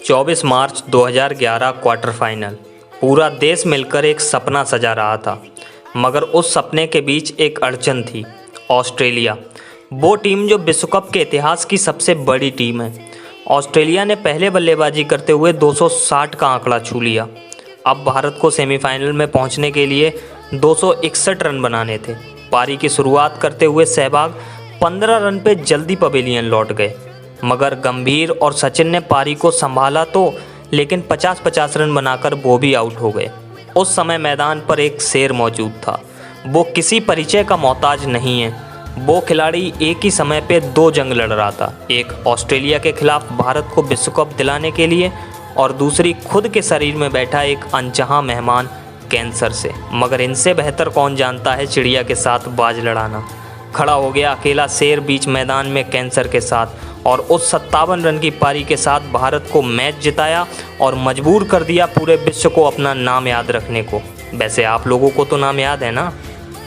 24 मार्च 2011 quarter final. पूरा देश मिलकर एक सपना सजा रहा था, मगर उस सपने के बीच एक अड़चन थी। ऑस्ट्रेलिया, वो टीम जो विश्व कप के इतिहास की सबसे बड़ी टीम है। ऑस्ट्रेलिया ने पहले बल्लेबाजी करते हुए 260 का आंकड़ा छू लिया। अब भारत को सेमीफाइनल में पहुंचने के लिए 261 रन बनाने थे। पारी की शुरुआत करते हुए सहवाग 15 रन पे जल्दी पवेलियन लौट गए, मगर गंभीर और सचिन ने पारी को संभाला तो, लेकिन 50-50 रन बनाकर वो भी आउट हो गए। उस समय मैदान पर एक शेर मौजूद था। वो किसी परिचय का मोहताज नहीं है। वो खिलाड़ी एक ही समय पे दो जंग लड़ रहा था, एक ऑस्ट्रेलिया के खिलाफ भारत को विश्व कप दिलाने के लिए, और दूसरी खुद के शरीर में बैठा एक अनचाहा मेहमान कैंसर से। मगर इनसे बेहतर कौन जानता है चिड़िया के साथ बाज लड़ाना। खड़ा हो गया अकेला शेर बीच मैदान में कैंसर के साथ, और उस 57 रन की पारी के साथ भारत को मैच जिताया और मजबूर कर दिया पूरे विश्व को अपना नाम याद रखने को। वैसे आप लोगों को तो नाम याद है ना,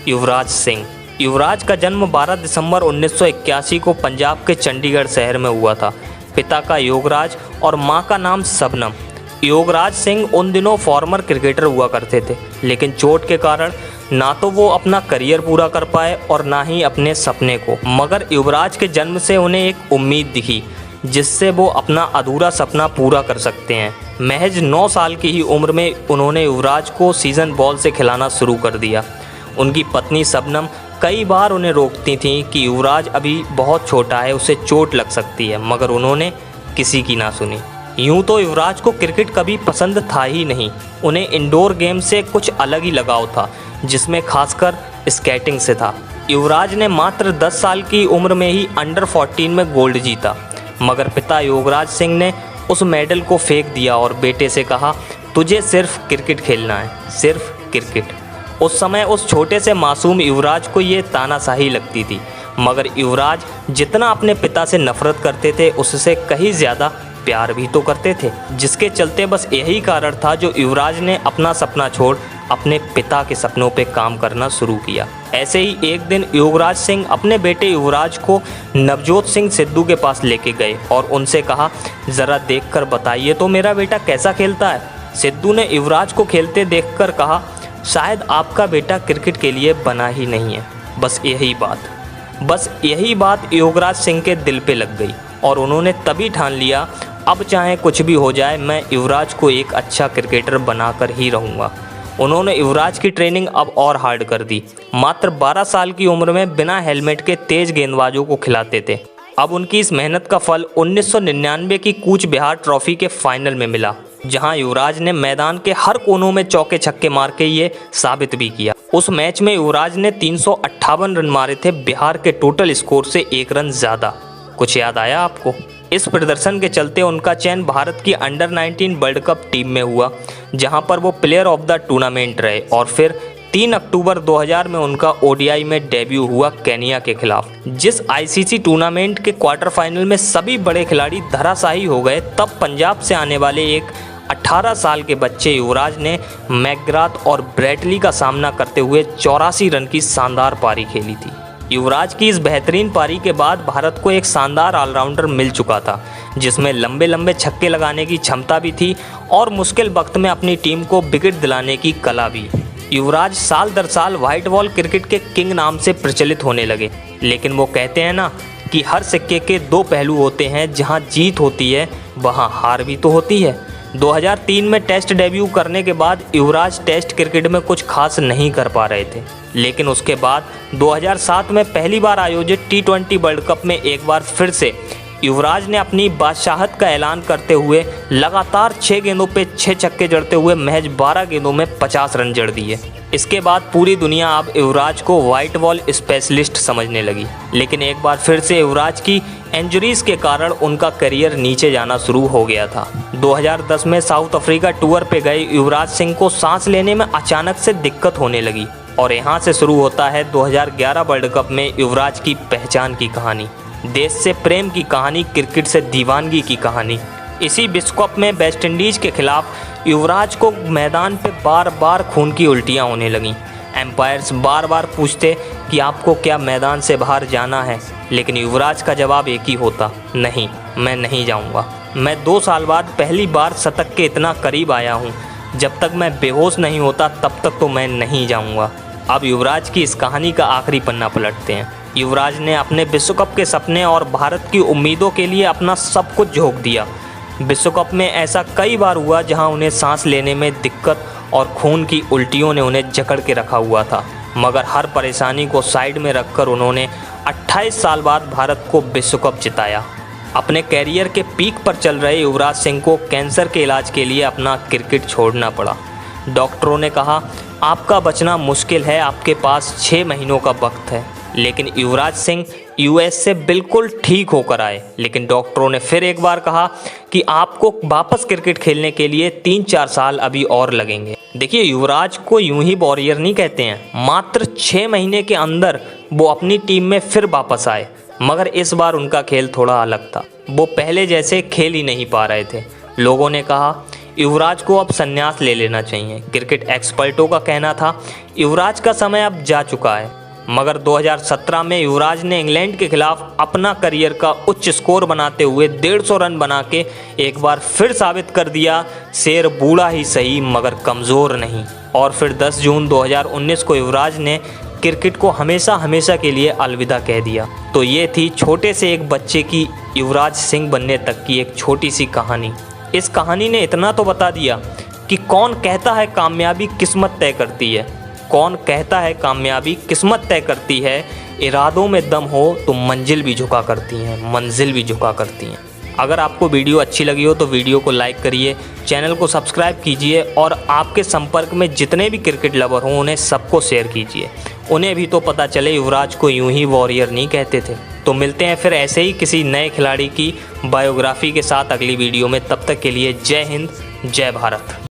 युवराज सिंह। युवराज का जन्म 12 दिसंबर 1981 को पंजाब के चंडीगढ़ शहर में हुआ था। पिता का योगराज और मां का नाम शबनम। योगराज सिंह उन दिनों फॉर्मर क्रिकेटर हुआ करते थे, लेकिन चोट के कारण ना तो वो अपना करियर पूरा कर पाए और ना ही अपने सपने को। मगर युवराज के जन्म से उन्हें एक उम्मीद दिखी, जिससे वो अपना अधूरा सपना पूरा कर सकते हैं। महज 9 साल की ही उम्र में उन्होंने युवराज को सीजन बॉल से खिलाना शुरू कर दिया। उनकी पत्नी शबनम कई बार उन्हें रोकती थीं कि युवराज अभी बहुत छोटा है, उसे चोट लग सकती है, मगर उन्होंने किसी की ना सुनी। यूं तो युवराज को क्रिकेट कभी पसंद था ही नहीं। उन्हें इंडोर गेम से कुछ अलग ही लगाव था, जिसमें खासकर स्केटिंग से था। युवराज ने मात्र 10 साल की उम्र में ही अंडर 14 में गोल्ड जीता, मगर पिता योगराज सिंह ने उस मेडल को फेंक दिया और बेटे से कहा, तुझे सिर्फ क्रिकेट खेलना है, सिर्फ क्रिकेट। उस समय उस छोटे से मासूम युवराज को ये तानाशाही लगती थी, मगर युवराज जितना अपने पिता से नफरत करते थे, उससे कहीं ज़्यादा प्यार भी तो करते थे, जिसके चलते बस यही कारण था जो युवराज ने अपना सपना छोड़ अपने पिता के सपनों पे काम करना शुरू किया। ऐसे ही एक दिन युवराज सिंह अपने बेटे युवराज को नवजोत सिंह सिद्धू के पास लेके गए और उनसे कहा, ज़रा देखकर बताइए तो मेरा बेटा कैसा खेलता है। सिद्धू ने युवराज को खेलते देखकर कहा, शायद आपका बेटा क्रिकेट के लिए बना ही नहीं है। बस यही बात युवराज सिंह के दिल पे लग गई और उन्होंने तभी ठान लिया, अब चाहे कुछ भी हो जाए, मैं युवराज को एक अच्छा क्रिकेटर बनाकर ही रहूँगा। उन्होंने युवराज की ट्रेनिंग अब और हार्ड कर दी। मात्र 12 साल की उम्र में बिना हेलमेट के तेज गेंदबाजों को खिलाते थे। अब उनकी इस मेहनत का फल 1999 की कूच बिहार ट्रॉफी के फाइनल में मिला, जहां युवराज ने मैदान के हर कोनों में चौके छक्के मार के ये साबित भी किया। उस मैच में युवराज ने 358 रन मारे थे, बिहार के टोटल स्कोर से 1 रन ज़्यादा। कुछ याद आया आपको? इस प्रदर्शन के चलते उनका चयन भारत की अंडर 19 वर्ल्ड कप टीम में हुआ, जहां पर वो प्लेयर ऑफ द टूर्नामेंट रहे, और फिर 3 अक्टूबर 2000 में उनका ओडीआई में डेब्यू हुआ केनिया के खिलाफ। जिस आईसीसी टूर्नामेंट के क्वार्टर फाइनल में सभी बड़े खिलाड़ी धराशायी हो गए, तब पंजाब से आने वाले एक 18 साल के बच्चे युवराज ने मैकग्राथ और ब्रैटली का सामना करते हुए 84 रन की शानदार पारी खेली थी। युवराज की इस बेहतरीन पारी के बाद भारत को एक शानदार ऑलराउंडर मिल चुका था, जिसमें लंबे लंबे छक्के लगाने की क्षमता भी थी और मुश्किल वक्त में अपनी टीम को विकेट दिलाने की कला भी। युवराज साल दर साल व्हाइट बॉल क्रिकेट के किंग नाम से प्रचलित होने लगे, लेकिन वो कहते हैं ना कि हर सिक्के के 2 पहलू होते हैं, जहां जीत होती है वहां हार भी तो होती है। 2003 में टेस्ट डेब्यू करने के बाद युवराज टेस्ट क्रिकेट में कुछ खास नहीं कर पा रहे थे, लेकिन उसके बाद 2007 में पहली बार आयोजित T20 वर्ल्ड कप में एक बार फिर से युवराज ने अपनी बादशाहत का ऐलान करते हुए लगातार 6 गेंदों पे 6 छक्के जड़ते हुए महज 12 गेंदों में 50 रन जड़ दिए। इसके बाद पूरी दुनिया अब युवराज को व्हाइट बॉल स्पेशलिस्ट समझने लगी, लेकिन एक बार फिर से युवराज की इंजरीज के कारण उनका करियर नीचे जाना शुरू हो गया था। 2010 में साउथ अफ्रीका टूर पे गए युवराज सिंह को सांस लेने में अचानक से दिक्कत होने लगी, और यहाँ से शुरू होता है 2011 वर्ल्ड कप में युवराज की पहचान की कहानी, देश से प्रेम की कहानी, क्रिकेट से दीवानगी की कहानी। इसी विश्व कप में वेस्ट इंडीज के खिलाफ युवराज को मैदान पे बार बार खून की उल्टियाँ होने लगीं। एम्पायर्स बार बार पूछते कि आपको क्या मैदान से बाहर जाना है, लेकिन युवराज का जवाब एक ही होता, नहीं, मैं नहीं जाऊंगा। मैं 2 साल बाद पहली बार शतक के इतना करीब आया हूँ। जब तक मैं बेहोश नहीं होता तब तक तो मैं नहीं जाऊँगा। अब युवराज की इस कहानी का आखिरी पन्ना पलटते हैं। युवराज ने अपने विश्व कप के सपने और भारत की उम्मीदों के लिए अपना सब कुछ झोंक दिया। विश्व कप में ऐसा कई बार हुआ जहां उन्हें सांस लेने में दिक्कत और खून की उल्टियों ने उन्हें जकड़ के रखा हुआ था, मगर हर परेशानी को साइड में रखकर उन्होंने 28 साल बाद भारत को विश्व कप जिताया। अपने कैरियर के पीक पर चल रहे युवराज सिंह को कैंसर के इलाज के लिए अपना क्रिकेट छोड़ना पड़ा। डॉक्टरों ने कहा, आपका बचना मुश्किल है, आपके पास 6 महीनों का वक्त है। लेकिन युवराज सिंह यूएस से बिल्कुल ठीक होकर आए। लेकिन डॉक्टरों ने फिर एक बार कहा कि आपको वापस क्रिकेट खेलने के लिए 3-4 साल अभी और लगेंगे। देखिए, युवराज को यूं ही वॉरियर नहीं कहते हैं। मात्र 6 महीने के अंदर वो अपनी टीम में फिर वापस आए, मगर इस बार उनका खेल थोड़ा अलग था। वो पहले जैसे खेल ही नहीं पा रहे थे। लोगों ने कहा युवराज को अब संन्यास ले लेना चाहिए। क्रिकेट एक्सपर्टों का कहना था युवराज का समय अब जा चुका है। मगर 2017 में युवराज ने इंग्लैंड के खिलाफ अपना करियर का उच्च स्कोर बनाते हुए 150 रन बना के एक बार फिर साबित कर दिया, शेर बूढ़ा ही सही मगर कमज़ोर नहीं। और फिर 10 जून 2019 को युवराज ने क्रिकेट को हमेशा हमेशा के लिए अलविदा कह दिया। तो ये थी छोटे से एक बच्चे की युवराज सिंह बनने तक की एक छोटी सी कहानी। इस कहानी ने इतना तो बता दिया कि कौन कहता है कामयाबी किस्मत तय करती है, कौन कहता है कामयाबी किस्मत तय करती है। इरादों में दम हो तो मंजिल भी झुका करती हैं, मंजिल भी झुका करती हैं। अगर आपको वीडियो अच्छी लगी हो तो वीडियो को लाइक करिए, चैनल को सब्सक्राइब कीजिए और आपके संपर्क में जितने भी क्रिकेट लवर हों उन्हें सबको शेयर कीजिए। उन्हें भी तो पता चले युवराज को यूं ही वॉरियर नहीं कहते थे। तो मिलते हैं फिर ऐसे ही किसी नए खिलाड़ी की बायोग्राफी के साथ अगली वीडियो में। तब तक के लिए जय हिंद, जय भारत।